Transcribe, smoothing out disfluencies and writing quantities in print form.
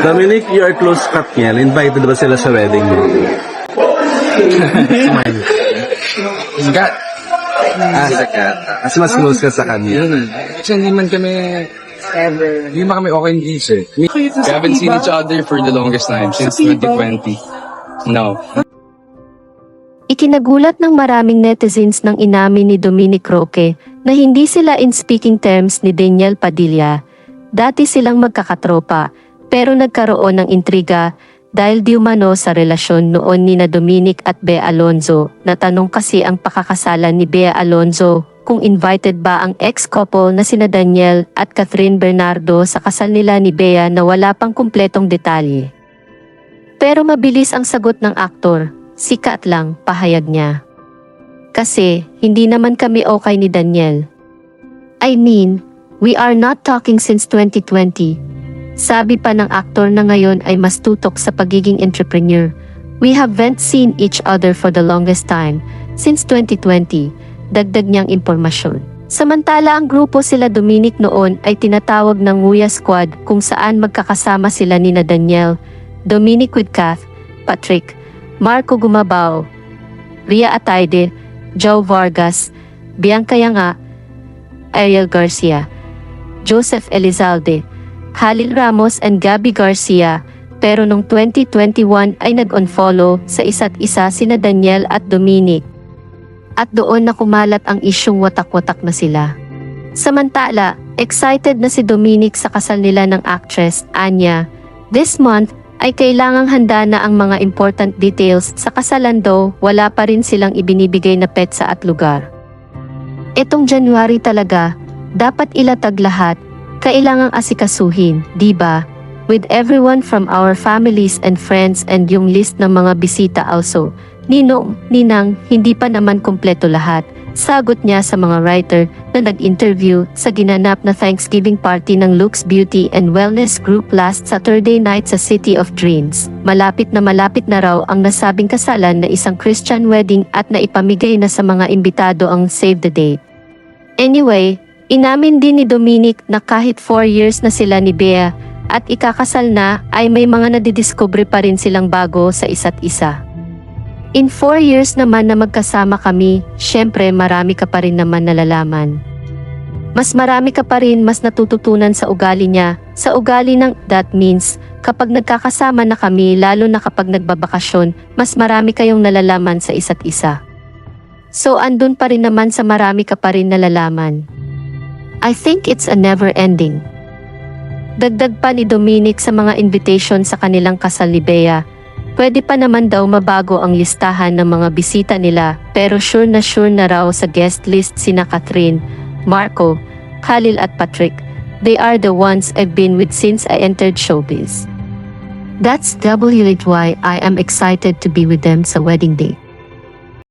Dominic, you are close Katniel. Invited ba sila sa wedding mo? Gat. Kasi mas close ka sa kanya. Kasi hindi man kami ever. Hindi man kami okay in peace eh. We haven't seen each other for the longest time since 2020. No. Ikinagulat ng maraming netizens ng inamin ni Dominic Roque na hindi sila in speaking terms ni Daniel Padilla. Dati silang magkakatropa, pero nagkaroon ng intriga dahil di umano sa relasyon noon ni na Dominic at Bea Alonzo. Natanong kasi ang pakakasalan ni Bea Alonzo kung invited ba ang ex-couple na sina Daniel at Catherine Bernardo sa kasal nila ni Bea na wala pang kumpletong detalye. Pero mabilis ang sagot ng aktor. Sikat lang, pahayag niya. Kasi, hindi naman kami okay ni Daniel. I mean, we are not talking since 2020. Sabi pa ng aktor na ngayon ay mas tutok sa pagiging entrepreneur. We haven't seen each other for the longest time, since 2020, dagdag niyang impormasyon. Samantala ang grupo sila Dominic noon ay tinatawag ng Nguya Squad kung saan magkakasama sila nina Daniel, Dominic with Kath, Patrick, Marco Gumabao, Ria Atayde, Joe Vargas, Bianca Yanga, Ariel Garcia, Joseph Elizalde, Khalil Ramos and Gabby Garcia, pero noong 2021 ay nag-unfollow sa isa't isa sina Daniel at Dominic. At doon na kumalat ang isyung watak-watak na sila. Samantala, excited na si Dominic sa kasal nila ng actress, Anya. This month, ay kailangang handa na ang mga important details sa kasalan daw wala pa rin silang ibinibigay na petsa at lugar. Etong January talaga, dapat ilatag lahat, kailangang asikasuhin, di ba? With everyone from our families and friends and yung list ng mga bisita also. Ninong, Ninang, hindi pa naman kumpleto lahat. Sagot niya sa mga writer na nag-interview sa ginanap na Thanksgiving party ng Lux Beauty and Wellness Group last Saturday night sa City of Dreams. Malapit na raw ang nasabing kasalan na isang Christian wedding at naipamigay na sa mga imbitado ang save the date. Anyway, inamin din ni Dominic na kahit 4 years na sila ni Bea at ikakasal na ay may mga nadidiscover pa rin silang bago sa isa't isa. In 4 years naman na magkasama kami, syempre marami ka pa rin naman nalalaman. Mas marami ka pa rin mas natututunan sa ugali niya, sa ugali ng that means, kapag nagkakasama na kami lalo na kapag nagbabakasyon, mas marami kayong nalalaman sa isa't isa. So andun pa rin naman sa marami ka pa rin nalalaman. I think it's a never ending. Dagdag pa ni Dominic sa mga invitation sa kanilang kasal ni Bea. Pwede pa naman daw mabago ang listahan ng mga bisita nila pero sure na raw sa guest list sina Catherine, Marco, Khalil at Patrick. They are the ones I've been with since I entered showbiz. That's why I am excited to be with them sa wedding day.